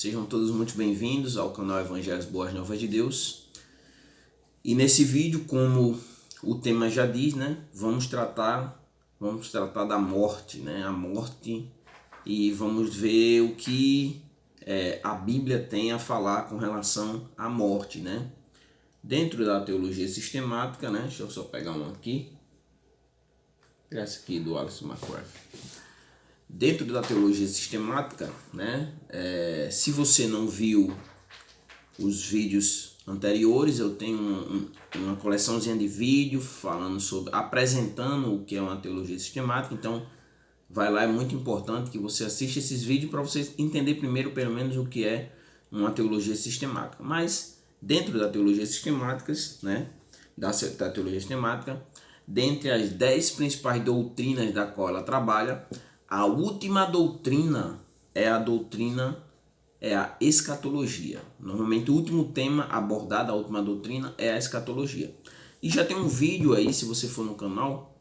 Sejam todos muito bem-vindos ao canal Evangelhos Boas Novas de Deus. E nesse vídeo, como o tema já diz, vamos tratar da morte, a morte, e vamos ver o que a Bíblia tem a falar com relação à morte, Dentro da teologia sistemática, deixa eu só pegar um aqui. Essa aqui do Alice McCarthy. Dentro da teologia sistemática, se você não viu os vídeos anteriores, eu tenho uma coleçãozinha de vídeo apresentando o que é uma teologia sistemática. Então vai lá, é muito importante que você assista esses vídeos para você entender primeiro pelo menos o que é uma teologia sistemática. Mas dentro da teologia sistemática, da teologia sistemática, dentre as 10 principais doutrinas da qual ela trabalha, a última doutrina é a escatologia. Normalmente o último tema abordado da última doutrina é a escatologia. E já tem um vídeo aí, se você for no canal,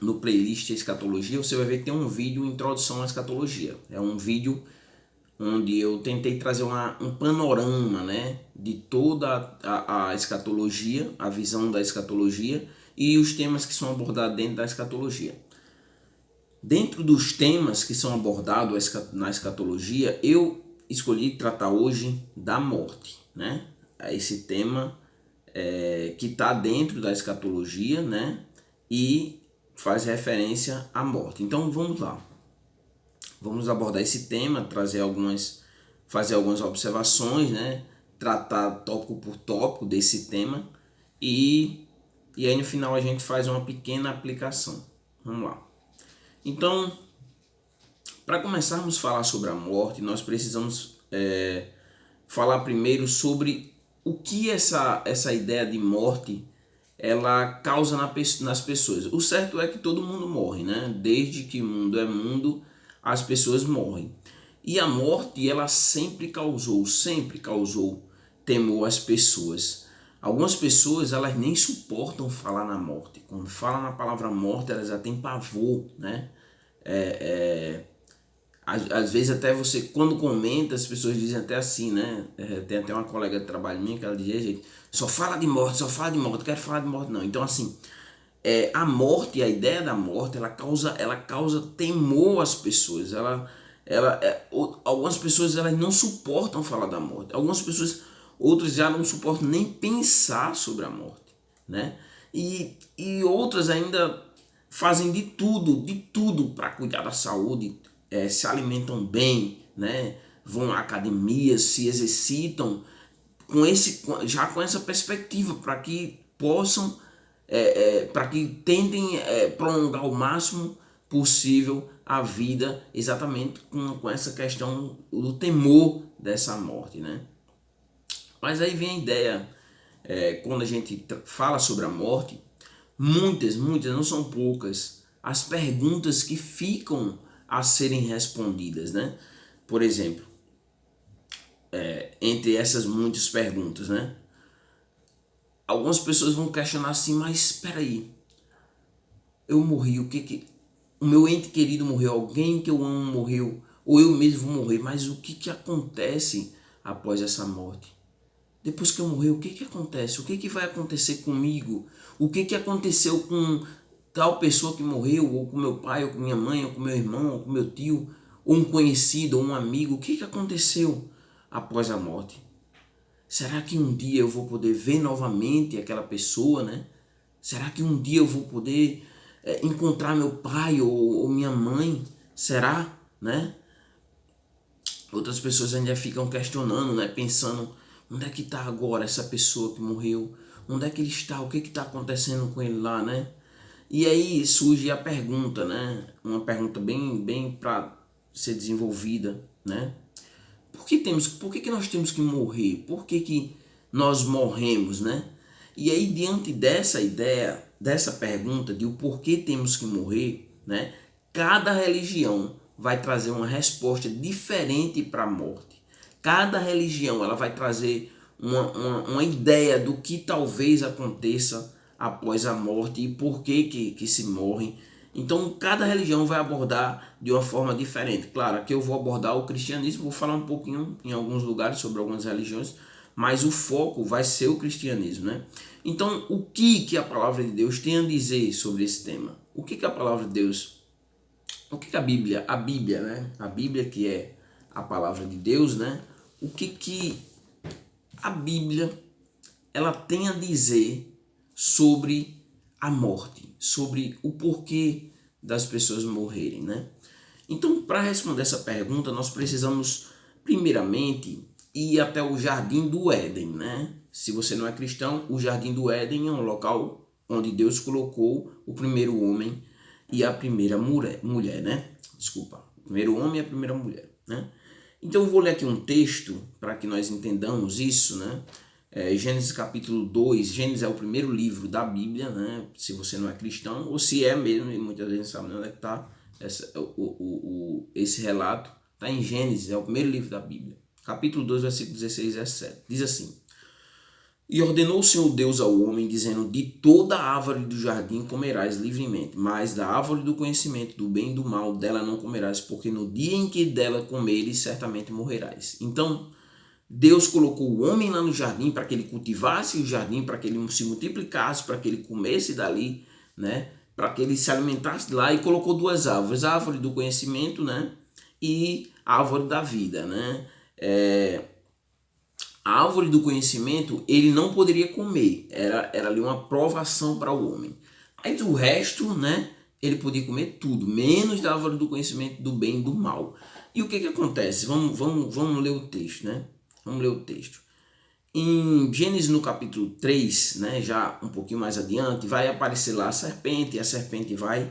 no playlist escatologia, você vai ver que tem um vídeo introdução à escatologia. É um vídeo onde eu tentei trazer um panorama, de toda a escatologia, a visão da escatologia e os temas que são abordados dentro da escatologia. Dentro dos temas que são abordados na escatologia, eu escolhi tratar hoje da morte, Esse tema que está dentro da escatologia, e faz referência à morte. Então vamos lá. Vamos abordar esse tema, fazer algumas observações, tratar tópico por tópico desse tema e aí no final a gente faz uma pequena aplicação. Vamos lá. Então, para começarmos a falar sobre a morte, nós precisamos falar primeiro sobre o que essa ideia de morte ela causa nas pessoas. O certo é que todo mundo morre, Desde que o mundo é mundo, as pessoas morrem. E a morte, ela sempre causou temor às pessoas. Algumas pessoas, elas nem suportam falar na morte. Quando falam na palavra morte, elas já têm pavor, Às vezes até você, quando comenta, as pessoas dizem até assim, Tem até uma colega de trabalho minha que ela dizia, gente, só fala de morte, não quero falar de morte não. Então assim, a morte, a ideia da morte, ela causa temor às pessoas. Algumas pessoas elas não suportam falar da morte. Outras já não suportam nem pensar sobre a morte, E outras ainda fazem de tudo para cuidar da saúde, se alimentam bem, Vão à academia, se exercitam já com essa perspectiva para que possam para que tentem prolongar o máximo possível a vida, exatamente com essa questão do temor dessa morte, Mas aí vem a ideia, quando a gente fala sobre a morte, muitas, não são poucas, as perguntas que ficam a serem respondidas, Por exemplo, entre essas muitas perguntas, Algumas pessoas vão questionar assim, mas espera aí, eu morri, o meu ente querido morreu, alguém que eu amo morreu, ou eu mesmo vou morrer, mas o que acontece após essa morte? Depois que eu morrer, o que acontece? O que vai acontecer comigo? O que aconteceu com tal pessoa que morreu, ou com meu pai, ou com minha mãe, ou com meu irmão, ou com meu tio, ou um conhecido, ou um amigo? O que aconteceu após a morte? Será que um dia eu vou poder ver novamente aquela pessoa, Será que um dia eu vou poder encontrar meu pai ou minha mãe? Será, Outras pessoas ainda ficam questionando, pensando, onde é que está agora essa pessoa que morreu? Onde é que ele está? O que está acontecendo com ele lá, E aí surge a pergunta, Uma pergunta bem para ser desenvolvida, Por que nós temos que morrer? Por que nós morremos, E aí, diante dessa ideia, dessa pergunta de o porquê temos que morrer, cada religião vai trazer uma resposta diferente para a morte. Cada religião ela vai trazer uma ideia do que talvez aconteça após a morte e por que se morre. Então, cada religião vai abordar de uma forma diferente. Claro, aqui eu vou abordar o cristianismo, vou falar um pouquinho em alguns lugares sobre algumas religiões, mas o foco vai ser o cristianismo, né? Então, o que a palavra de Deus tem a dizer sobre esse tema? O que a palavra de Deus, o que a Bíblia, né? A Bíblia que é a palavra de Deus, né? O que a Bíblia ela tem a dizer sobre a morte, sobre o porquê das pessoas morrerem, né? Então, para responder essa pergunta, nós precisamos primeiramente ir até o Jardim do Éden, né? Se você não é cristão, o Jardim do Éden é um local onde Deus colocou o primeiro homem e a primeira mulher, né? Desculpa, o primeiro homem e a primeira mulher, né? Então eu vou ler aqui um texto para que nós entendamos isso, né? Gênesis capítulo 2, Gênesis é o primeiro livro da Bíblia, né? Se você não é cristão, ou se é mesmo, e muitas vezes não sabe onde é que está esse relato, está em Gênesis, é o primeiro livro da Bíblia. Capítulo 2, versículo 16 e 17. Diz assim: E ordenou o Senhor Deus ao homem, dizendo: De toda a árvore do jardim comerás livremente, mas da árvore do conhecimento do bem e do mal, dela não comerás, porque no dia em que dela comeres, certamente morrerás. Então, Deus colocou o homem lá no jardim para que ele cultivasse o jardim, para que ele se multiplicasse, para que ele comesse dali, né? Para que ele se alimentasse lá, e colocou duas árvores, a árvore do conhecimento, né? E a árvore da vida, né? A árvore do conhecimento ele não poderia comer, era ali uma provação para o homem. Aí o resto, né? Ele podia comer tudo, menos da árvore do conhecimento do bem e do mal. E o que acontece? Vamos ler o texto, né? Vamos ler o texto. Em Gênesis no capítulo 3, né, já um pouquinho mais adiante, vai aparecer lá a serpente, e a serpente vai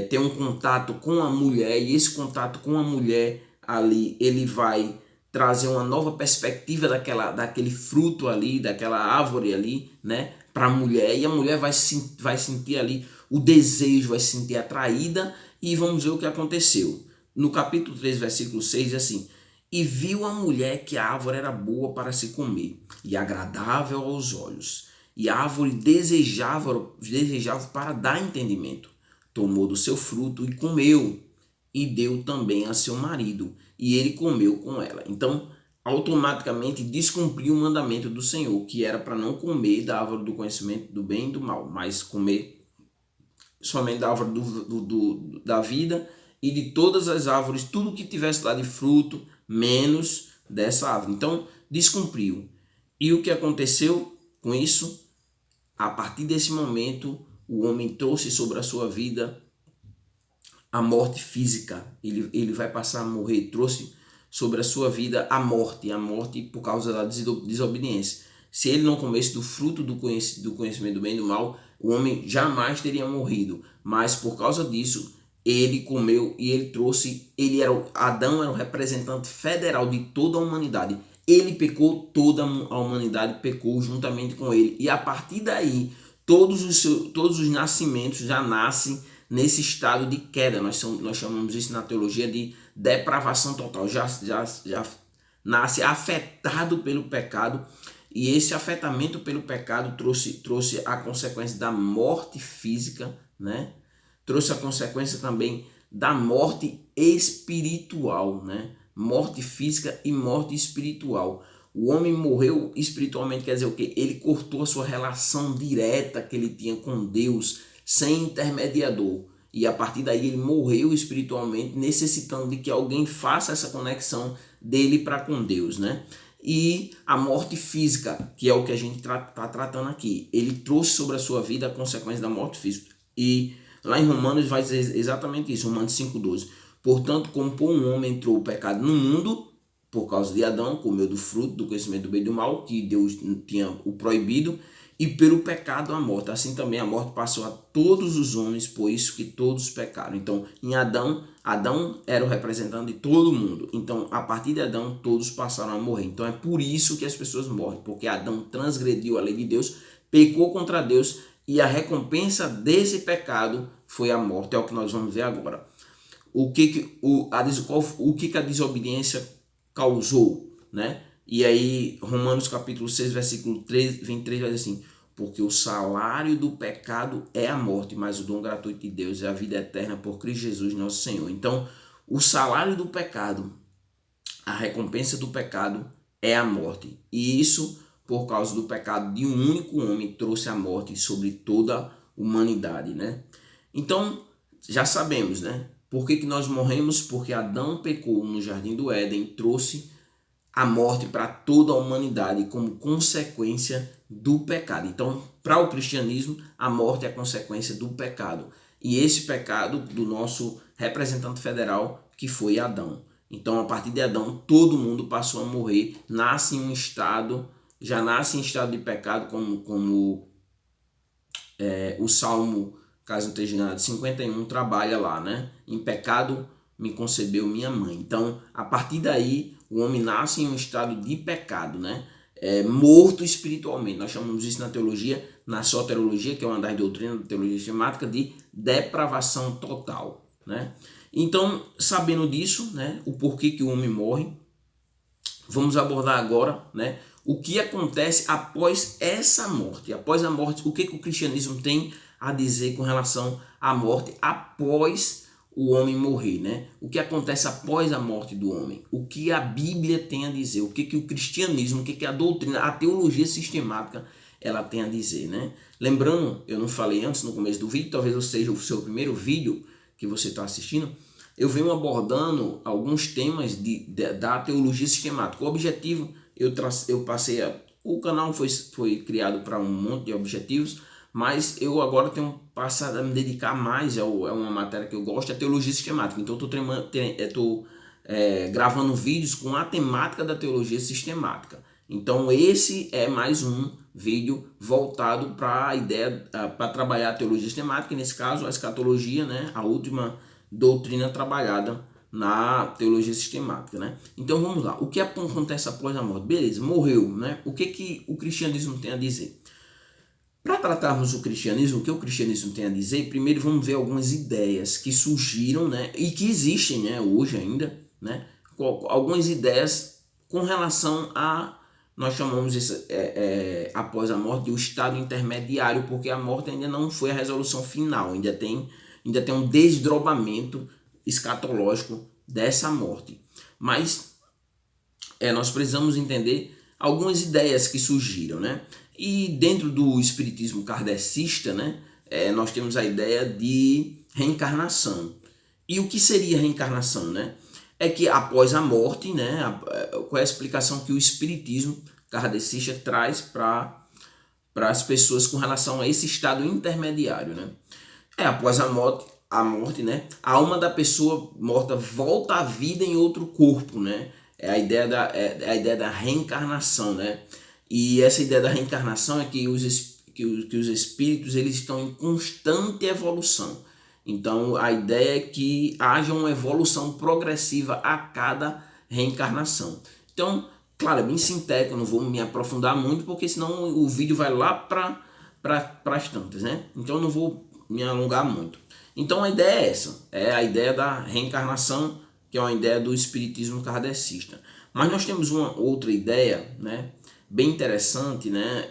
ter um contato com a mulher, e esse contato com a mulher ali, ele vai trazer uma nova perspectiva daquele fruto ali, daquela árvore ali, né, para a mulher, e a mulher vai sentir ali o desejo, vai se sentir atraída, e vamos ver o que aconteceu. No capítulo 3, versículo 6, diz assim: E viu a mulher que a árvore era boa para se comer, e agradável aos olhos, e a árvore desejável para dar entendimento. Tomou do seu fruto e comeu, e deu também a seu marido, e ele comeu com ela. Então, automaticamente descumpriu o mandamento do Senhor, que era para não comer da árvore do conhecimento do bem e do mal, mas comer somente da árvore da vida, e de todas as árvores, tudo que tivesse lá de fruto, menos dessa árvore. Então, descumpriu. E o que aconteceu com isso? A partir desse momento, o homem trouxe sobre a sua vida a morte física. Ele vai passar a morrer. Trouxe sobre a sua vida a morte por causa da desobediência. Se ele não comesse do fruto do conhecimento do bem e do mal, o homem jamais teria morrido. Mas por causa disso, ele comeu e ele trouxe. Adão era o representante federal de toda a humanidade. Ele pecou, toda a humanidade pecou juntamente com ele. E a partir daí, todos os nascimentos já nascem nesse estado de queda. Nós chamamos isso na teologia de depravação total. Já nasce afetado pelo pecado, e esse afetamento pelo pecado trouxe a consequência da morte física, né? Trouxe a consequência também da morte espiritual, né? Morte física e morte espiritual. O homem morreu espiritualmente, quer dizer o quê? Ele cortou a sua relação direta que ele tinha com Deus, sem intermediador. E a partir daí ele morreu espiritualmente, necessitando de que alguém faça essa conexão dele para com Deus, né? E a morte física, que é o que a gente está tratando aqui. Ele trouxe sobre a sua vida a consequência da morte física. E lá em Romanos vai dizer exatamente isso, Romanos 5,12. Portanto, como por um homem entrou o pecado no mundo, por causa de Adão, comeu do fruto do conhecimento do bem e do mal, que Deus tinha o proibido, e pelo pecado a morte. Assim também a morte passou a todos os homens, por isso que todos pecaram. Então, em Adão era o representante de todo mundo. Então, a partir de Adão, todos passaram a morrer. Então, é por isso que as pessoas morrem, porque Adão transgrediu a lei de Deus, pecou contra Deus, e a recompensa desse pecado foi a morte. É o que nós vamos ver agora. O que a desobediência causou, né? E aí, Romanos capítulo 6, versículo 23 vai dizer assim: porque o salário do pecado é a morte, mas o dom gratuito de Deus é a vida eterna por Cristo Jesus nosso Senhor. Então, o salário do pecado, a recompensa do pecado é a morte. E isso, por causa do pecado de um único homem, trouxe a morte sobre toda a humanidade, né? Então, já sabemos, né? Por que nós morremos? Porque Adão pecou no Jardim do Éden, trouxe a morte para toda a humanidade como consequência do pecado. Então, para o cristianismo, a morte é a consequência do pecado. E esse pecado do nosso representante federal, que foi Adão. Então, a partir de Adão, todo mundo passou a morrer, nasce em um estado, já nasce em estado de pecado, como o Salmo, caso não esteja enganado, 51 trabalha lá, né? Em pecado me concebeu minha mãe. Então, a partir daí, o homem nasce em um estado de pecado, né? Morto espiritualmente. Nós chamamos isso na teologia, na soteriologia, que é uma das doutrinas da teologia sistemática, de depravação total, né? Então, sabendo disso, né, o porquê que o homem morre, vamos abordar agora, né, o que acontece após essa morte. Após a morte, o que o cristianismo tem a dizer com relação à morte após o homem morrer, né? O que acontece após a morte do homem? O que a Bíblia tem a dizer? O que o cristianismo, o que a doutrina, a teologia sistemática, ela tem a dizer, né? Lembrando, eu não falei antes no começo do vídeo, talvez seja o seu primeiro vídeo que você está assistindo, eu venho abordando alguns temas da teologia sistemática. O objetivo, eu passei o canal foi criado para um monte de objetivos, mas eu agora tenho passado a me dedicar mais, é uma matéria que eu gosto, é teologia sistemática. Então eu estou gravando vídeos com a temática da teologia sistemática. Então esse é mais um vídeo voltado para a ideia, para trabalhar a teologia sistemática, e nesse caso a escatologia, né, a última doutrina trabalhada na teologia sistemática, né? Então vamos lá, o que acontece após a morte? Beleza, morreu, né? O que o cristianismo tem a dizer? Para tratarmos o cristianismo, o que o cristianismo tem a dizer, primeiro vamos ver algumas ideias que surgiram, né, e que existem, né, hoje ainda, né, algumas ideias com relação a, nós chamamos isso após a morte, o estado intermediário, porque a morte ainda não foi a resolução final, ainda tem um desdobramento escatológico dessa morte. Mas nós precisamos entender algumas ideias que surgiram, né? E dentro do espiritismo kardecista, né, nós temos a ideia de reencarnação. E o que seria reencarnação, né? É que após a morte, né, qual é a explicação que o espiritismo kardecista traz para as pessoas com relação a esse estado intermediário, né? Após a morte, né, a alma da pessoa morta volta à vida em outro corpo, né? É a ideia da reencarnação, né? E essa ideia da reencarnação é que os espíritos eles estão em constante evolução. Então a ideia é que haja uma evolução progressiva a cada reencarnação. Então, claro, é bem sintético, eu não vou me aprofundar muito, porque senão o vídeo vai lá para as tantas, né? Então eu não vou me alongar muito. Então a ideia é essa, é a ideia da reencarnação, que é uma ideia do espiritismo kardecista. Mas nós temos uma outra ideia, né, bem interessante, né,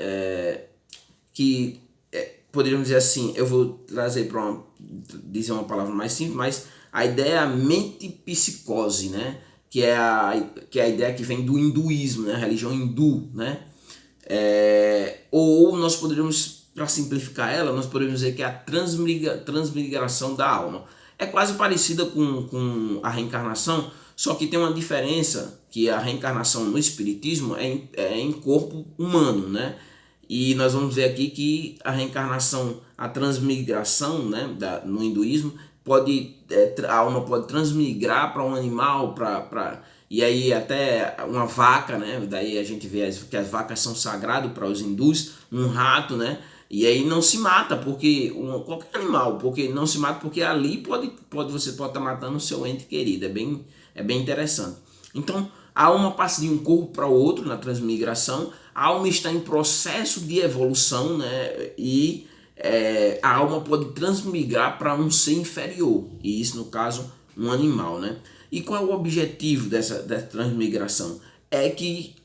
que poderíamos dizer assim, eu vou trazer para dizer uma palavra mais simples, mas a ideia é a mente-psicose, né, que é a ideia que vem do hinduísmo, né, a religião hindu, né, ou nós poderíamos, para simplificar ela, nós poderíamos dizer que é a transmigração da alma. É quase parecida com a reencarnação, só que tem uma diferença, que a reencarnação no espiritismo é em corpo humano, né? E nós vamos ver aqui que a reencarnação, a transmigração, né, no hinduísmo, a alma pode transmigrar para um animal, e aí até uma vaca, né? Daí a gente vê que as vacas são sagradas para os hindus, um rato, né? E aí não se mata, porque qualquer animal, porque não se mata porque ali você pode estar matando o seu ente querido, é bem interessante. Então a alma passa de um corpo para o outro na transmigração, a alma está em processo de evolução, né? E a alma pode transmigrar para um ser inferior, e isso no caso um animal, né? E qual é o objetivo dessa transmigração? É que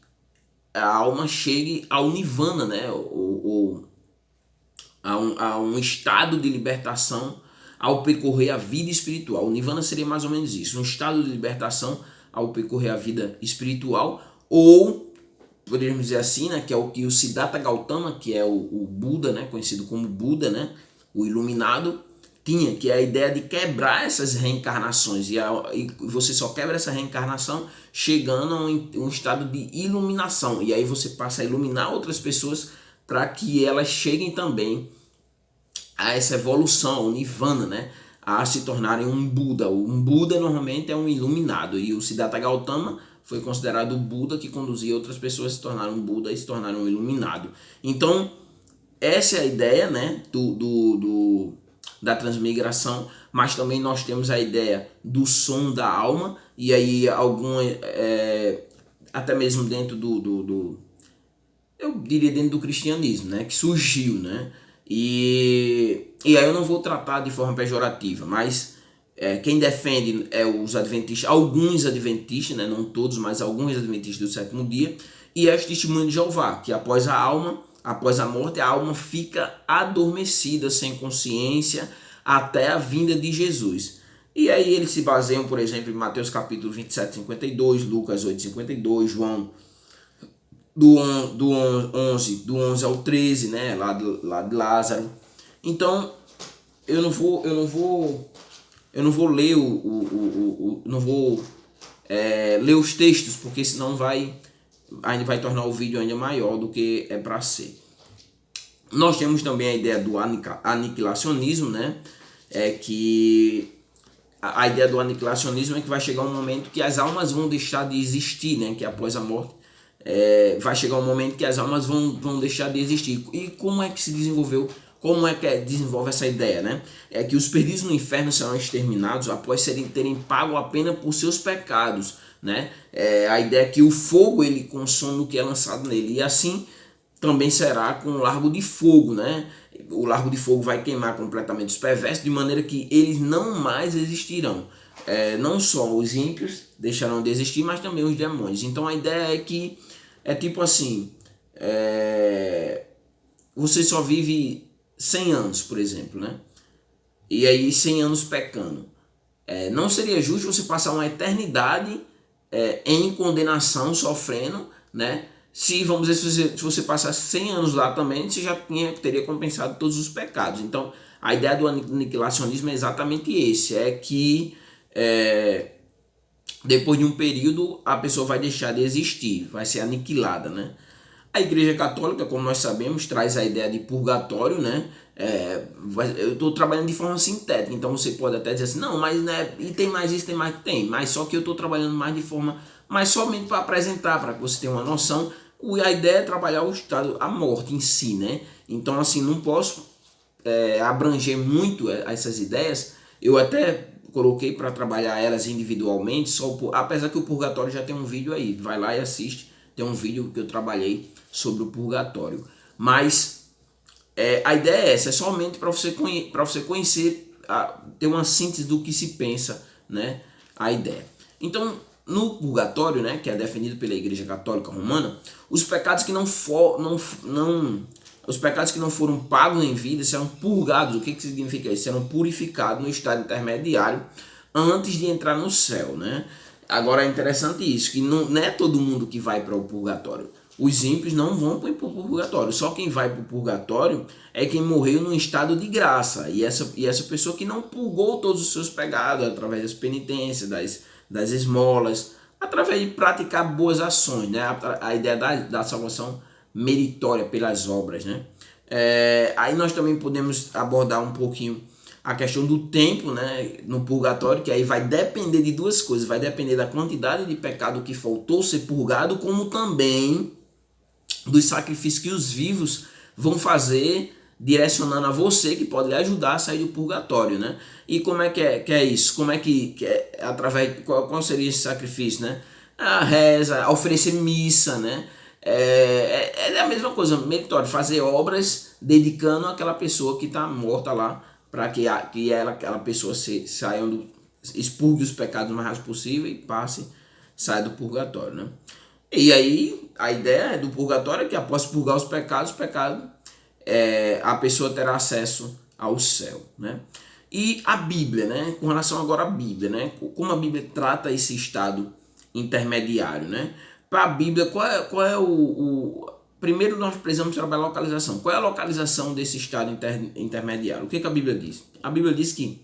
a alma chegue ao nirvana, né? Ou a um estado de libertação ao percorrer a vida espiritual. O Nirvana seria mais ou menos isso, um estado de libertação ao percorrer a vida espiritual, ou poderíamos dizer assim, né, que é o que o Siddhartha Gautama, que é o Buda, né, conhecido como Buda, né, o iluminado, tinha, que é a ideia de quebrar essas reencarnações, e você só quebra essa reencarnação chegando a um estado de iluminação, e aí você passa a iluminar outras pessoas para que elas cheguem também a essa evolução, o Nirvana, né, a se tornarem um Buda. Um Buda normalmente é um iluminado, e o Siddhartha Gautama foi considerado o Buda que conduzia outras pessoas a se tornarem um Buda e se tornarem um iluminado. Então, essa é a ideia, né, da transmigração, mas também nós temos a ideia do som da alma, e aí até mesmo dentro eu diria dentro do cristianismo, né, que surgiu, né, e aí eu não vou tratar de forma pejorativa, mas quem defende é os adventistas, alguns adventistas, né, não todos, mas alguns adventistas do sétimo dia, e é o testemunho de Jeová, que após a morte, a alma fica adormecida, sem consciência, até a vinda de Jesus. E aí eles se baseiam, por exemplo, em Mateus capítulo 27, 52, Lucas 8, 52, João do 11 ao 13, né, lá de Lázaro. Então, eu não vou ler ler os textos, porque senão ainda vai tornar o vídeo ainda maior do que é para ser. Nós temos também a ideia do aniquilacionismo, né? Que a ideia do aniquilacionismo é que vai chegar um momento que as almas vão deixar de existir, né? Que após a morte vai chegar um momento que as almas vão deixar de existir. E como é que se desenvolveu? Como é que desenvolve essa ideia, né? É que os perdidos no inferno serão exterminados após terem pago a pena por seus pecados, né? A ideia é que o fogo ele consome o que é lançado nele, e assim também será com o largo de fogo, né? O largo de fogo vai queimar completamente os perversos, de maneira que eles não mais existirão. Não só os ímpios deixarão de existir, mas também os demônios. Então a ideia é que é tipo assim, você só vive 100 anos, por exemplo, né? E aí 100 anos pecando. Não seria justo você passar uma eternidade em condenação, sofrendo, né? Se, vamos dizer, se você passasse 100 anos lá também, você já teria compensado todos os pecados. Então, a ideia do aniquilacionismo é exatamente esse, é que depois de um período a pessoa vai deixar de existir, vai ser aniquilada, né? A Igreja Católica, como nós sabemos, traz a ideia de purgatório, né? Eu estou trabalhando de forma sintética, então você pode até dizer assim, não, mas né, e tem mais isso, tem, mas só que eu estou trabalhando mais de forma, mas somente para apresentar, para que você tenha uma noção. A ideia é trabalhar o estado, a morte em si, né? Então, assim, não posso abranger muito essas ideias. Eu até coloquei para trabalhar elas individualmente, apesar que o purgatório já tem um vídeo aí, vai lá e assiste, tem um vídeo que eu trabalhei sobre o purgatório. Mas a ideia é essa, é somente para você conhecer, ter uma síntese do que se pensa, né? A ideia. Então, no purgatório, né, que é definido pela Igreja Católica Romana, os pecados que os pecados que não foram pagos em vida serão purgados. O que significa isso? Serão purificados no estado intermediário antes de entrar no céu, né? Agora é interessante isso, que não é todo mundo que vai para o purgatório. Os ímpios não vão para o purgatório. Só quem vai para o purgatório é quem morreu num estado de graça. E essa pessoa que não purgou todos os seus pecados através das penitências, das esmolas, através de praticar boas ações, né? A ideia da salvação meritória pelas obras, né? Aí nós também podemos abordar um pouquinho a questão do tempo, né, no purgatório, que aí vai depender de duas coisas, vai depender da quantidade de pecado que faltou ser purgado, como também dos sacrifícios que os vivos vão fazer, direcionando a você, que pode lhe ajudar a sair do purgatório, né? E como é que é isso? Como é que através qual seria esse sacrifício, né? A reza, a oferecer missa, né? É a mesma coisa, meritório, fazer obras dedicando aquela pessoa que está morta lá, para que aquela pessoa saia expurgue os pecados o mais rápido possível e saia do purgatório, né? E aí a ideia do purgatório é que após purgar os pecados, o pecado a pessoa terá acesso ao céu, né? E a Bíblia, né? Com relação agora à Bíblia, né? Como a Bíblia trata esse estado intermediário, né? Para a Bíblia, qual é primeiro nós precisamos trabalhar a localização. Qual é a localização desse estado intermediário? O que a Bíblia diz? A Bíblia diz que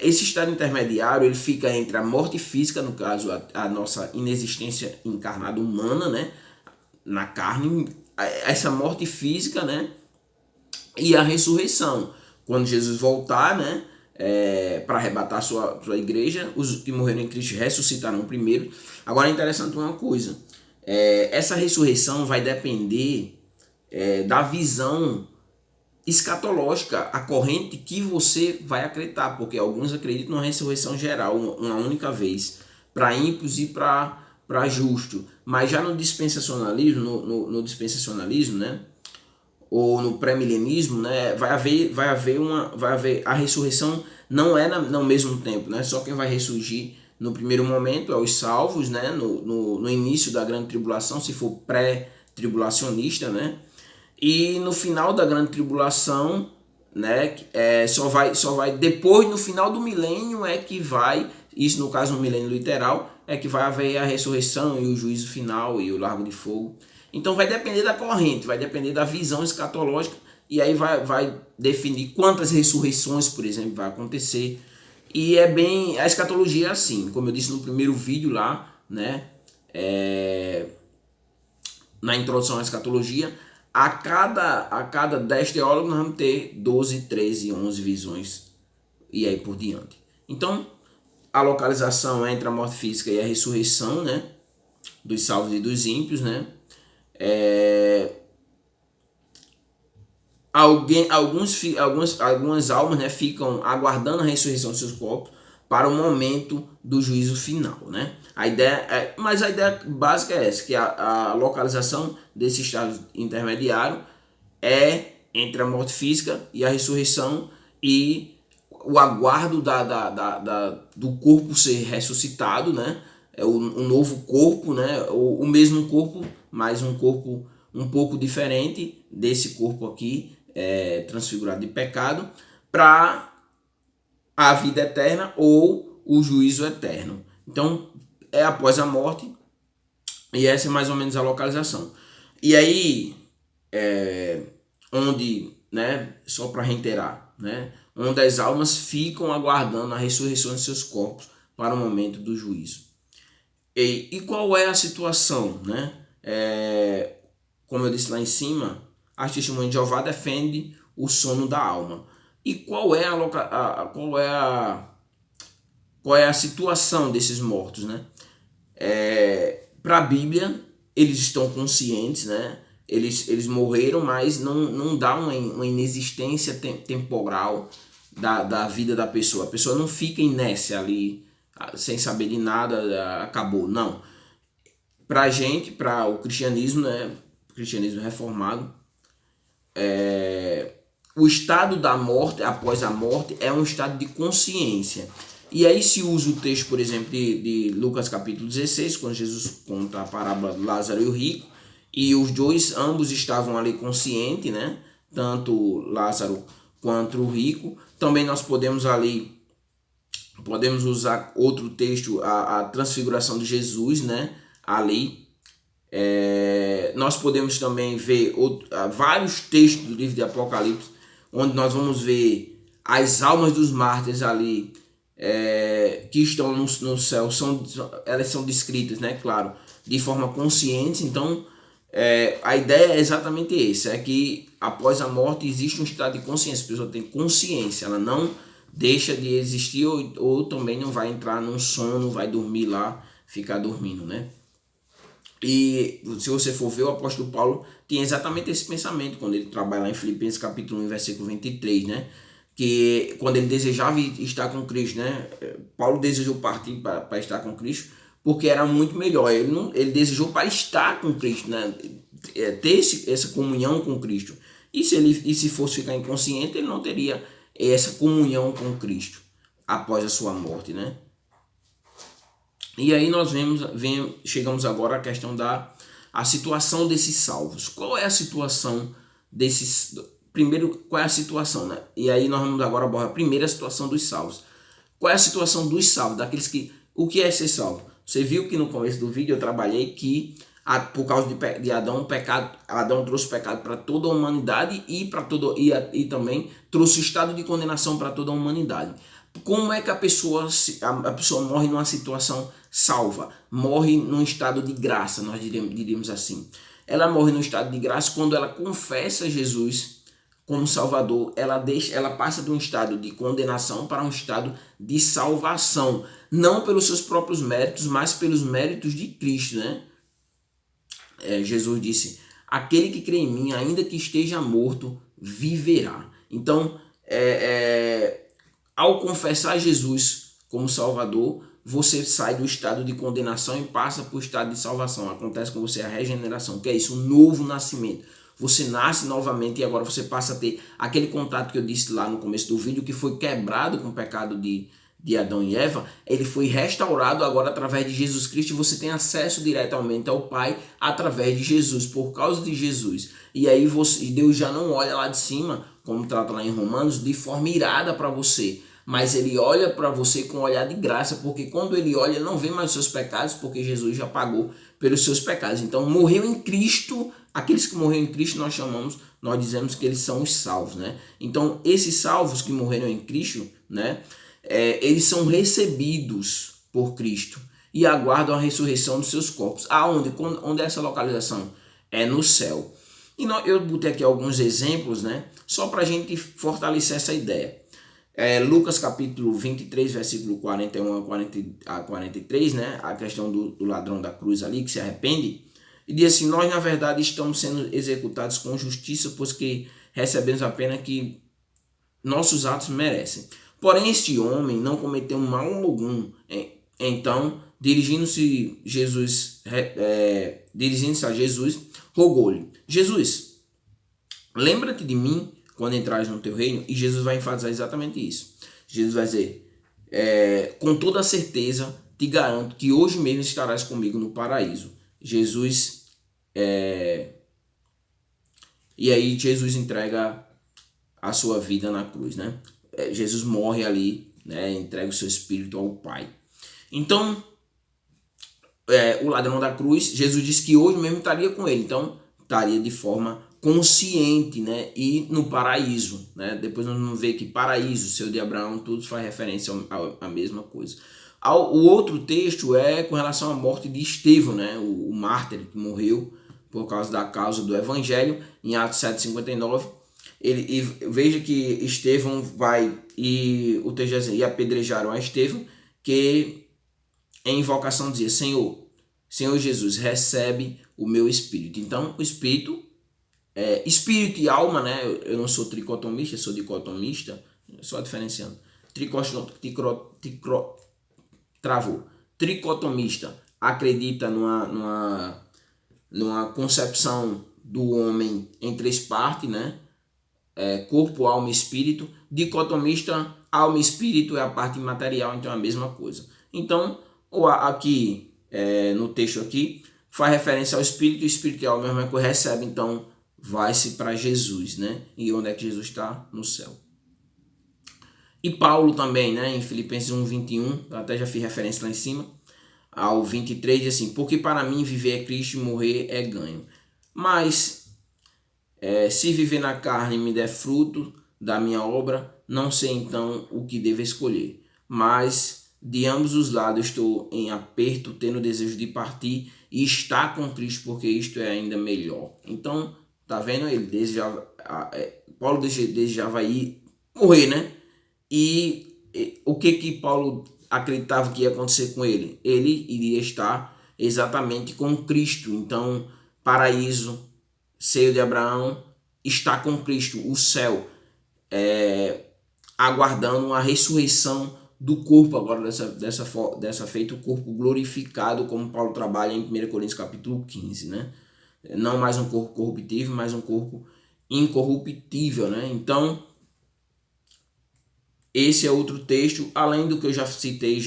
esse estado intermediário ele fica entre a morte física, no caso a nossa inexistência encarnada humana, né? Na carne, essa morte física, né? E a ressurreição, quando Jesus voltar, né? Para arrebatar sua igreja, os que morreram em Cristo ressuscitarão primeiro. Agora é interessante uma coisa, essa ressurreição vai depender da visão escatológica, a corrente que você vai acreditar, porque alguns acreditam na ressurreição geral, uma única vez, para ímpios e para justo. Mas já no dispensacionalismo, no dispensacionalismo, né, ou no pré-milenismo, né, vai haver a ressurreição não é no mesmo tempo, né? Só quem vai ressurgir no primeiro momento é os salvos, né, no início da grande tribulação, se for pré-tribulacionista, né? E no final da grande tribulação, né, só vai depois, no final do milênio é que vai, isso no caso no milênio literal, é que vai haver a ressurreição e o juízo final e o largo de fogo. Então vai depender da corrente, vai depender da visão escatológica, e aí vai definir quantas ressurreições, por exemplo, vai acontecer. E a escatologia é assim, como eu disse no primeiro vídeo lá, né, na introdução à escatologia, a cada 10 teólogos nós vamos ter 12, 13, 11 visões e aí por diante. Então, a localização entre a morte física e a ressurreição, né, dos salvos e dos ímpios, né, algumas almas, né, ficam aguardando a ressurreição de seus corpos para o momento do juízo final, né? Mas a ideia básica é essa, que a localização desse estado intermediário é entre a morte física e a ressurreição e o aguardo do corpo ser ressuscitado, né? Um novo corpo, né? O mesmo corpo, mas um corpo um pouco diferente desse corpo aqui, transfigurado de pecado, para a vida eterna ou o juízo eterno. Então, é após a morte, e essa é mais ou menos a localização. E aí, onde, né, só para reiterar, né, onde as almas ficam aguardando a ressurreição de seus corpos para o momento do juízo. E qual é a situação, né? Como eu disse lá em cima, a Testemunha de Jeová defende o sono da alma. E qual é a situação desses mortos, né? Para a Bíblia, eles estão conscientes, né? Eles morreram, mas não dá uma inexistência temporal da vida da pessoa. A pessoa não fica inércia ali, sem saber de nada, acabou. Não. Para a gente, para o cristianismo, né? O cristianismo reformado, o estado da morte, após a morte, é um estado de consciência. E aí se usa o texto, por exemplo, de Lucas capítulo 16, quando Jesus conta a parábola de Lázaro e o rico, e os dois, ambos estavam ali conscientes, né? Tanto Lázaro quanto o rico. Também nós podemos usar outro texto, a transfiguração de Jesus, né? Ali. Nós podemos também ver vários textos do livro de Apocalipse, onde nós vamos ver as almas dos mártires ali, que estão no céu, elas são descritas, né, claro, de forma consciente. Então, a ideia é exatamente essa, é que após a morte existe um estado de consciência, a pessoa tem consciência, ela não deixa de existir ou também não vai entrar num sono, vai dormir lá, ficar dormindo, né? E se você for ver, o apóstolo Paulo tinha exatamente esse pensamento quando ele trabalha lá em Filipenses capítulo 1, versículo 23, né? Que quando ele desejava estar com Cristo, né? Paulo desejou partir para estar com Cristo porque era muito melhor. Ele desejou para estar com Cristo, né? Ter essa comunhão com Cristo. E se fosse ficar inconsciente, ele não teria essa comunhão com Cristo após a sua morte, né? E aí nós chegamos agora à questão a situação desses salvos. Qual é a situação desses... Primeiro, qual é a situação, né? E aí nós vamos agora abordar a primeira situação dos salvos. Qual é a situação dos salvos, daqueles que... O que é ser salvo? Você viu que no começo do vídeo eu trabalhei que por causa de Adão, Adão trouxe pecado para toda a humanidade e também trouxe o estado de condenação para toda a humanidade. Como é que a pessoa morre numa situação salva? Morre num estado de graça, nós diríamos assim. Ela morre no estado de graça quando ela confessa Jesus como Salvador. Ela passa de um estado de condenação para um estado de salvação. Não pelos seus próprios méritos, mas pelos méritos de Cristo, né? Jesus disse, aquele que crê em mim, ainda que esteja morto, viverá. Então, ao confessar Jesus como Salvador, você sai do estado de condenação e passa para o estado de salvação. Acontece com você a regeneração, que é isso, um novo nascimento. Você nasce novamente e agora você passa a ter aquele contato que eu disse lá no começo do vídeo, que foi quebrado com o pecado de Adão e Eva. Ele foi restaurado agora através de Jesus Cristo e você tem acesso diretamente ao Pai através de Jesus, por causa de Jesus. E aí Deus já não olha lá de cima, como trata lá em Romanos, de forma irada para você, mas ele olha para você com um olhar de graça, porque quando ele olha, ele não vê mais os seus pecados, porque Jesus já pagou pelos seus pecados. Então, morreu em Cristo, aqueles que morreram em Cristo nós dizemos que eles são os salvos, né? Então, esses salvos que morreram em Cristo, né, eles são recebidos por Cristo e aguardam a ressurreição dos seus corpos. Onde é essa localização? É no céu. E eu botei aqui alguns exemplos, né, só para a gente fortalecer essa ideia. Lucas capítulo 23, versículo 41 a 43, né? A questão do ladrão da cruz ali, que se arrepende. E diz assim, nós na verdade estamos sendo executados com justiça, pois que recebemos a pena que nossos atos merecem. Porém este homem não cometeu mal algum. Então, dirigindo-se a Jesus, rogou-lhe, Jesus, lembra-te de mim quando entrares no teu reino. E Jesus vai enfatizar exatamente isso. Jesus vai dizer, com toda certeza te garanto que hoje mesmo estarás comigo no paraíso. Jesus, e aí Jesus entrega a sua vida na cruz, né? Jesus morre ali, né? Entrega o seu espírito ao Pai. Então, o ladrão da cruz, Jesus disse que hoje mesmo estaria com ele. Então, estaria de forma consciente, né? E no paraíso, né? Depois nós vamos ver que paraíso, seu de Abraão, tudo faz referência à mesma coisa. O outro texto é com relação à morte de Estevão, né? O mártir que morreu por causa da causa do evangelho, em Atos 7:59. Veja que Estevão vai e o texto diz, e apedrejaram a Estevão, que em invocação dizia, Senhor Jesus, recebe o meu espírito. Então, o espírito e alma, né? Eu não sou tricotomista, eu sou dicotomista, só diferenciando. Tricotomista acredita numa concepção do homem em três partes, né? Corpo, alma e espírito. Dicotomista, alma e espírito é a parte material, então é a mesma coisa. Então, aqui no texto aqui faz referência ao espírito, e o espírito e a alma é a mesma coisa, recebe, então vai-se para Jesus, né? E onde é que Jesus está? No céu. E Paulo também, né? Em Filipenses 1:21, eu até já fiz referência lá em cima, ao 23, diz assim, porque para mim viver é Cristo e morrer é ganho. Mas se viver na carne me der fruto da minha obra, não sei então o que devo escolher. Mas de ambos os lados estou em aperto, tendo desejo de partir e estar com Cristo, porque isto é ainda melhor. Então, tá vendo? Ele Paulo desejava ir morrer, né? E o que Paulo acreditava que ia acontecer com ele? Ele iria estar exatamente com Cristo. Então, paraíso, seio de Abraão, está com Cristo, o céu, aguardando a ressurreição do corpo, agora dessa feita o corpo glorificado, como Paulo trabalha em 1 Coríntios capítulo 15, né? Não mais um corpo corruptível, mas um corpo incorruptível, né? Então, esse é outro texto, além do que eu já citei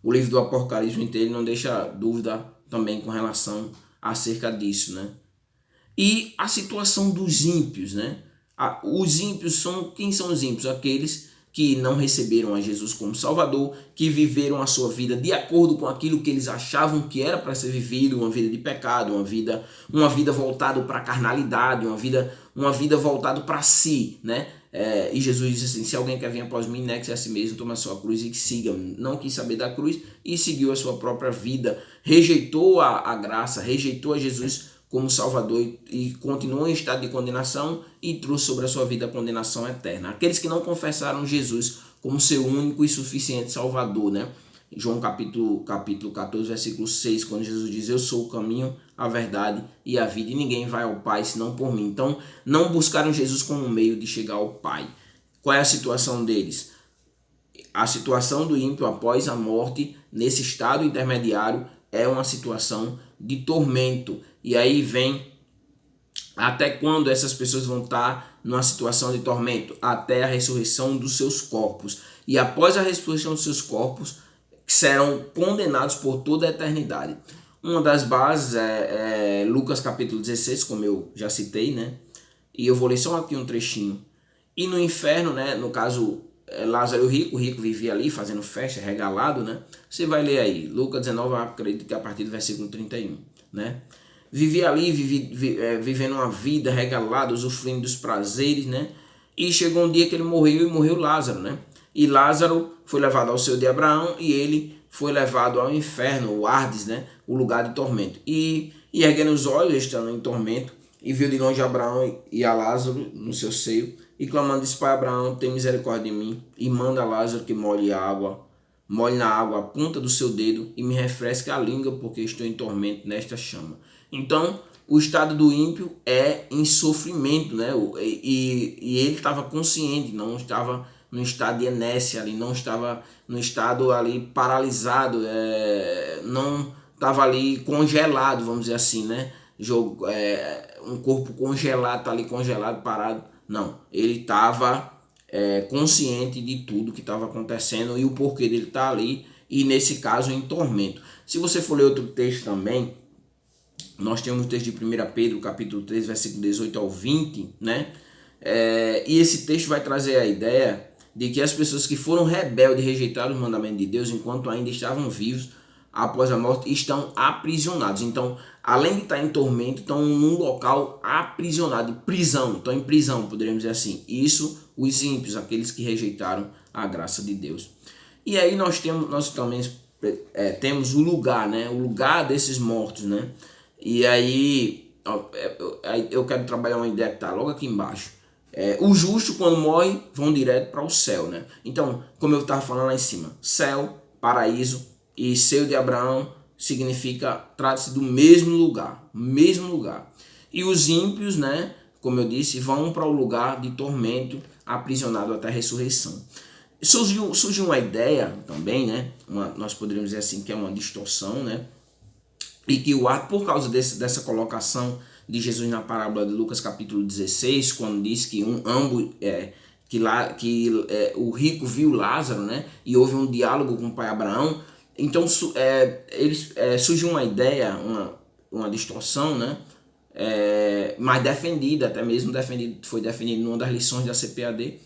o livro do Apocalipse inteiro não deixa dúvida também com relação acerca disso, né? E a situação dos ímpios, né? Os ímpios quem são os ímpios? Aqueles que não receberam a Jesus como Salvador, que viveram a sua vida de acordo com aquilo que eles achavam que era para ser vivido, uma vida de pecado, uma vida voltada para a carnalidade, uma vida voltada para si, né? E Jesus disse assim: se alguém quer vir após mim, negue-se a si mesmo, toma a sua cruz e siga. Não quis saber da cruz e seguiu a sua própria vida, rejeitou a graça, rejeitou a Jesus como Salvador e continuou em estado de condenação e trouxe sobre a sua vida a condenação eterna. Aqueles que não confessaram Jesus como seu único e suficiente Salvador, né? João capítulo 14, versículo 6, quando Jesus diz: eu sou o caminho, a verdade e a vida, e ninguém vai ao Pai senão por mim. Então, não buscaram Jesus como um meio de chegar ao Pai. Qual é a situação deles? A situação do ímpio após a morte, nesse estado intermediário, é uma situação de tormento. E aí vem até quando essas pessoas vão estar numa situação de tormento? Até a ressurreição dos seus corpos. E após a ressurreição dos seus corpos, serão condenados por toda a eternidade. Uma das bases é Lucas capítulo 16, como eu já citei, né? E eu vou ler só aqui um trechinho. E no inferno, né? No caso, Lázaro o rico vivia ali fazendo festa, regalado, né? Você vai ler aí, Lucas 19, acredito que a partir do versículo 31, né? Vivia ali, vivendo uma vida regalada, usufruindo dos prazeres, né? E chegou um dia que ele morreu e morreu Lázaro, né? E Lázaro foi levado ao seio de Abraão e ele foi levado ao inferno, o Hades, né? O lugar de tormento. E erguendo os olhos, estando em tormento, e viu de longe Abraão e a Lázaro no seu seio, e clamando, disse: Pai Abraão, tem misericórdia de mim, e manda a Lázaro que molhe na água a ponta do seu dedo, e me refresque a língua, porque estou em tormento nesta chama. Então, o estado do ímpio é em sofrimento, né? E ele estava consciente, não estava no estado de inércia ali, não estava no estado ali paralisado, não estava ali congelado, vamos dizer assim, né? Um corpo congelado, tá ali congelado, parado. Não, ele estava consciente de tudo que estava acontecendo e o porquê dele estar ali, e nesse caso em tormento. Se você for ler outro texto também, nós temos o texto de 1 Pedro, capítulo 3, versículo 18 ao 20, né? E esse texto vai trazer a ideia de que as pessoas que foram rebeldes e rejeitaram os mandamentos de Deus enquanto ainda estavam vivos, após a morte, estão aprisionados. Então, além de estar em tormento, estão num local aprisionado, prisão, estão em prisão, poderíamos dizer assim. Isso, os ímpios, aqueles que rejeitaram a graça de Deus. E aí nós também temos o lugar, né? O lugar desses mortos, né? E aí eu quero trabalhar uma ideia que está logo aqui embaixo. O justo, quando morre, vão direto para o céu, né? Então, como eu estava falando lá em cima, céu, paraíso e seio de Abraão trata-se do mesmo lugar, E os ímpios, né, como eu disse, vão para o lugar de tormento, aprisionado até a ressurreição. Surgiu uma ideia também, né? Nós poderíamos dizer assim que é uma distorção, né? E que por causa dessa colocação de Jesus na parábola de Lucas capítulo 16, quando diz que o rico viu Lázaro, né? E houve um diálogo com o pai Abraão. Então surgiu uma ideia, uma distorção, né? Mas defendida, até mesmo foi defendido numa das lições da CPAD,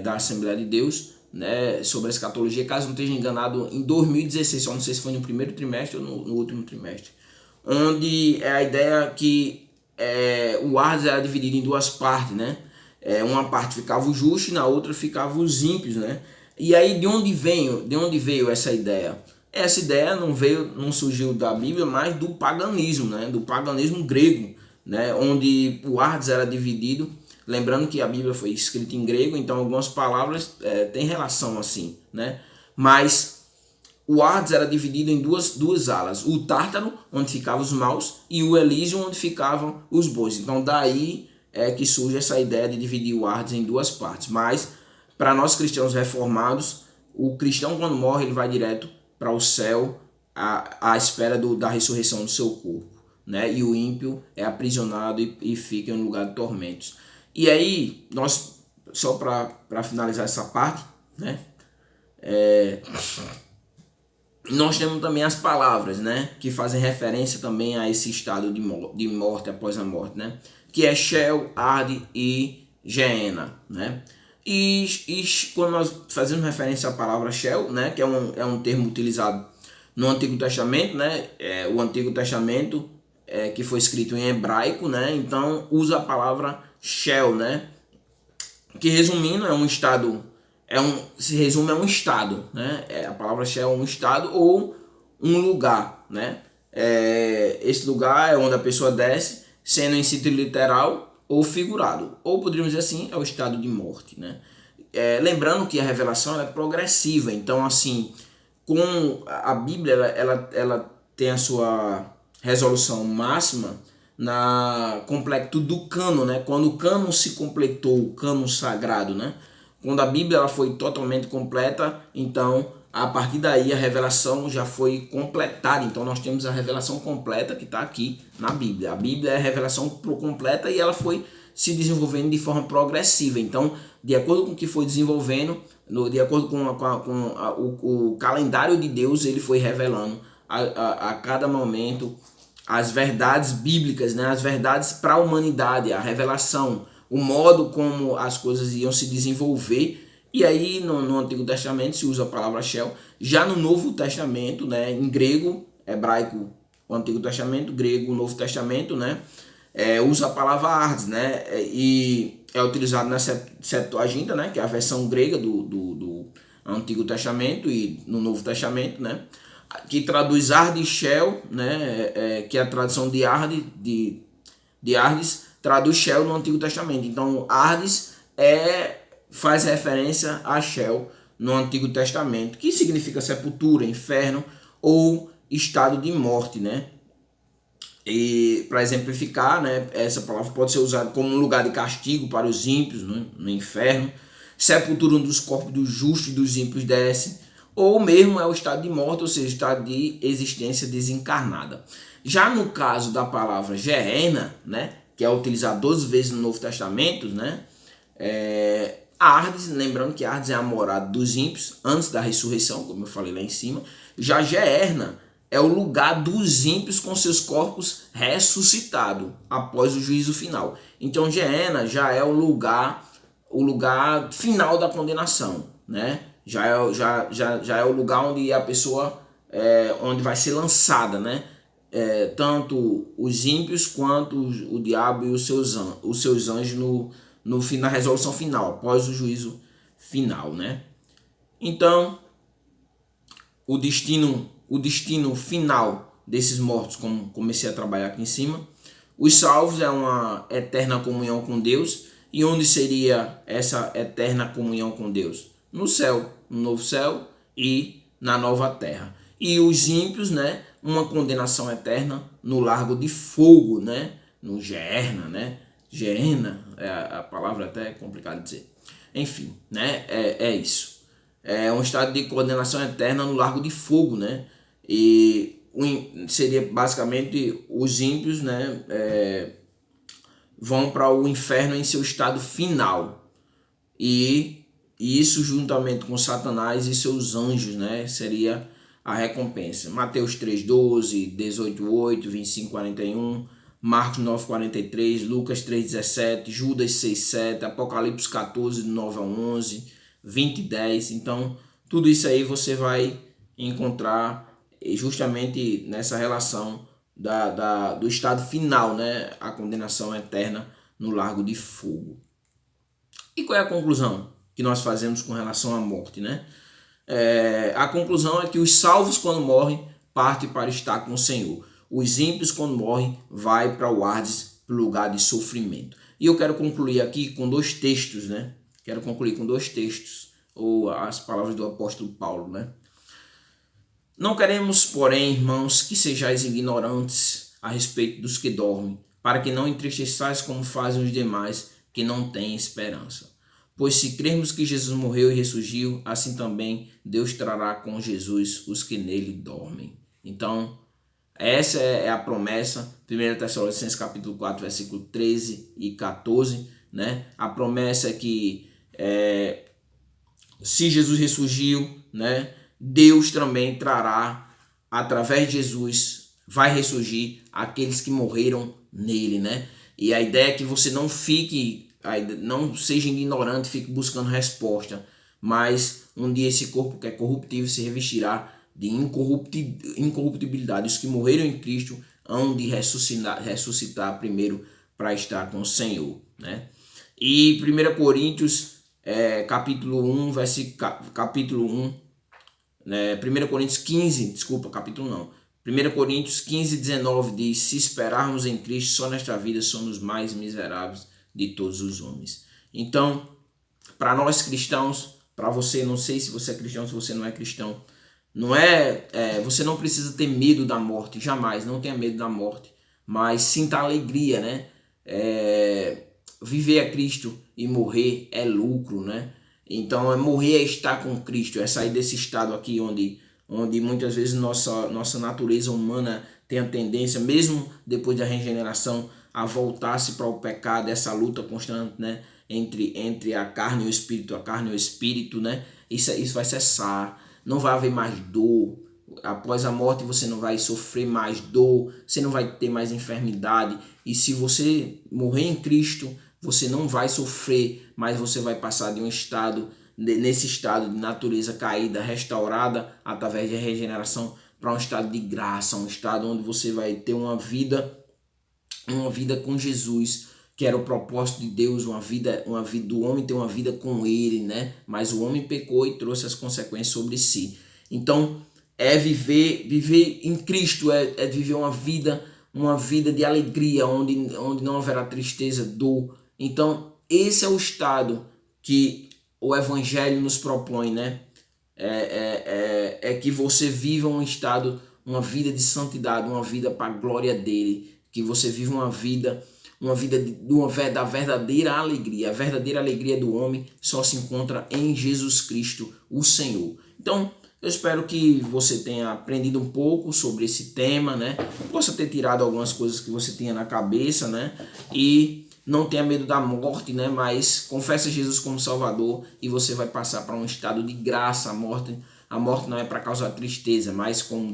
da Assembleia de Deus, né, sobre a escatologia, caso não esteja enganado, em 2016, só não sei se foi no primeiro trimestre ou no último trimestre, onde é a ideia que o Hades era dividido em duas partes, né? Uma parte ficava o justo e na outra ficavam os ímpios, né? E aí de onde veio essa ideia? Essa ideia não surgiu da Bíblia, mas do paganismo, né? Do paganismo grego, né? Onde o Hades era dividido. Lembrando que a Bíblia foi escrita em grego, então algumas palavras têm relação assim, né? Mas o Hades era dividido em duas alas. O Tártaro, onde ficavam os maus, e o Elísio, onde ficavam os bons. Então daí é que surge essa ideia de dividir o Hades em duas partes. Mas para nós cristãos reformados, o cristão quando morre, ele vai direto para o céu à espera da ressurreição do seu corpo, né? E o ímpio é aprisionado e fica em um lugar de tormentos. E aí, nós, só para finalizar essa parte, né? Nós temos também as palavras, né, que fazem referência também a esse estado de morte após a morte, né, que é Sheol, Ade e Geena, né. E quando nós fazemos referência à palavra Sheol, né, que é um termo utilizado no Antigo Testamento, né, o Antigo Testamento que foi escrito em hebraico, né, então usa a palavra Sheol, né, que resumindo é um estado, se resume a um estado, né, a palavra Sheol é um estado ou um lugar, né, esse lugar é onde a pessoa desce, sendo em sentido literal ou figurado, ou poderíamos dizer assim, é o estado de morte, né. Lembrando que a revelação ela é progressiva, então assim, com a Bíblia ela tem a sua resolução máxima na completude do cânon, né? Quando o cânon se completou, o cânon sagrado, né? Quando a Bíblia ela foi totalmente completa, então a partir daí a revelação já foi completada. Então nós temos a revelação completa que está aqui na Bíblia. A Bíblia é a revelação completa e ela foi se desenvolvendo de forma progressiva. Então, de acordo com o que foi desenvolvendo, de acordo com o calendário de Deus, ele foi revelando a cada momento as verdades bíblicas, né? As verdades para a humanidade, a revelação, o modo como as coisas iam se desenvolver. E aí no Antigo Testamento se usa a palavra Sheol. Já no Novo Testamento, né, em grego, hebraico, o Antigo Testamento, grego, o Novo Testamento, né, usa a palavra Ardes, né, e é utilizado na Septuaginta, né, que é a versão grega do Antigo Testamento e no Novo Testamento, né, que traduz Arde e Sheol, né, que é a tradução de Arde, de Ardes, traduz Sheol no Antigo Testamento. Então, Ardes faz referência a Sheol no Antigo Testamento, que significa sepultura, inferno ou estado de morte, né? E para exemplificar, né, essa palavra pode ser usada como um lugar de castigo para os ímpios, né, no inferno, sepultura onde os corpos dos justos e dos ímpios descem, ou mesmo é o estado de morte, ou seja, estado de existência desencarnada. Já no caso da palavra Geena, né, que é utilizada 12 vezes no Novo Testamento, né, Ardes, lembrando que Ardes é a morada dos ímpios antes da ressurreição, como eu falei lá em cima. Já Geena é o lugar dos ímpios com seus corpos ressuscitados após o juízo final. Então Geena já é o lugar final da condenação, né? Já é o lugar onde a pessoa onde vai ser lançada, né? Tanto os ímpios quanto o diabo e os seus anjos na resolução final, após o juízo final, né? Então, o destino final desses mortos, como comecei a trabalhar aqui em cima, os salvos é uma eterna comunhão com Deus. E onde seria essa eterna comunhão com Deus? No céu, no novo céu e na nova terra. E os ímpios, né, uma condenação eterna no lago de fogo, né, no Geena, né? Geena, a palavra até é complicada de dizer. Enfim, né, é isso. É um estado de condenação eterna no lago de fogo, né? E seria basicamente os ímpios, né, vão para o inferno em seu estado final. E isso juntamente com Satanás e seus anjos, né, seria a recompensa. Mateus 3:12, 18:8, 25:41, Marcos 9:43, Lucas 3:17, Judas 6:7, Apocalipse 14, 9-11, 20:10. Então, tudo isso aí você vai encontrar justamente nessa relação do estado final, né? A condenação eterna no lago de fogo. E qual é a conclusão que nós fazemos com relação à morte, né? A conclusão é que os salvos, quando morrem, partem para estar com o Senhor. Os ímpios, quando morrem, vai para o Hades, para o lugar de sofrimento. E eu quero concluir aqui com 2 textos, né? Quero concluir com 2 textos, ou as palavras do apóstolo Paulo, né? Não queremos, porém, irmãos, que sejais ignorantes a respeito dos que dormem, para que não entristeçais como fazem os demais que não têm esperança. Pois se crermos que Jesus morreu e ressurgiu, assim também Deus trará com Jesus os que nele dormem. Então, essa é a promessa, 1 Tessalonicenses capítulo 4, versículo 13 e 14, né? A promessa é que se Jesus ressurgiu, né, Deus também trará, através de Jesus, vai ressurgir aqueles que morreram nele, né? E a ideia é que você não seja ignorante, fique buscando resposta, mas um dia esse corpo que é corruptível se revestirá de incorruptibilidade. Os que morreram em Cristo hão de ressuscitar primeiro para estar com o Senhor, né? E 1 Coríntios, capítulo 1, capítulo 1, né? 1 Coríntios 15, desculpa, capítulo não. 1 Coríntios 15, 19 diz: se esperarmos em Cristo só nesta vida, somos os mais miseráveis de todos os homens. Então, para nós cristãos, para você, não sei se você é cristão, se você não é cristão, você não precisa ter medo da morte, jamais, não tenha medo da morte, mas sinta alegria, né? Viver a Cristo e morrer é lucro, né? Então, morrer é estar com Cristo, é sair desse estado aqui onde muitas vezes nossa natureza humana tem a tendência, mesmo depois da regeneração, a voltar-se para o pecado, essa luta constante, né? Entre a carne e o espírito, né? Isso vai cessar, não vai haver mais dor. Após a morte você não vai sofrer mais dor, você não vai ter mais enfermidade. E se você morrer em Cristo, você não vai sofrer, mas você vai passar de nesse estado de natureza caída, restaurada através da regeneração, para um estado de graça, um estado onde você vai ter uma vida com Jesus, que era o propósito de Deus, uma vida do homem ter uma vida com ele, né? Mas o homem pecou e trouxe as consequências sobre si. Então, viver em Cristo, é viver uma vida de alegria, onde não haverá tristeza, dor. Então, esse é o estado que o Evangelho nos propõe, né? É que você viva uma vida de santidade, uma vida para a glória dele, que você viva uma vida da verdadeira alegria. A verdadeira alegria do homem só se encontra em Jesus Cristo, o Senhor. Então, eu espero que você tenha aprendido um pouco sobre esse tema, né? Possa ter tirado algumas coisas que você tinha na cabeça, né? E não tenha medo da morte, né? Mas confesse Jesus como Salvador e você vai passar para um estado de graça. A morte não é para causar tristeza, mas como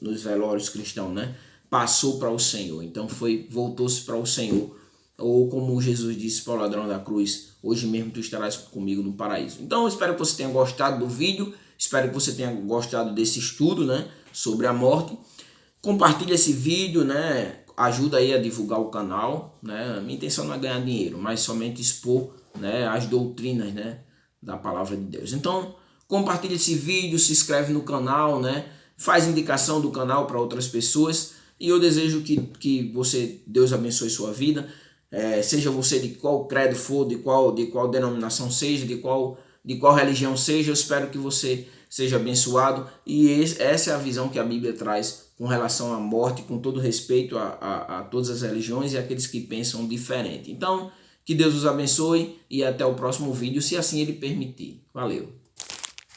nos velórios cristãos, né? Passou para o Senhor, então voltou-se para o Senhor, ou como Jesus disse para o ladrão da cruz: hoje mesmo tu estarás comigo no paraíso. Então eu espero que você tenha gostado do vídeo, espero que você tenha gostado desse estudo, né, sobre a morte. Compartilhe esse vídeo, né, ajuda aí a divulgar o canal, né. A minha intenção não é ganhar dinheiro, mas somente expor, né, as doutrinas, né, da palavra de Deus. Então compartilhe esse vídeo, se inscreve no canal, né, faz indicação do canal para outras pessoas. E eu desejo que Deus abençoe sua vida, seja você de qual credo for, de qual denominação seja, de qual religião seja. Eu espero que você seja abençoado. E essa é a visão que a Bíblia traz com relação à morte, com todo respeito a todas as religiões e aqueles que pensam diferente. Então, que Deus os abençoe e até o próximo vídeo, se assim Ele permitir. Valeu!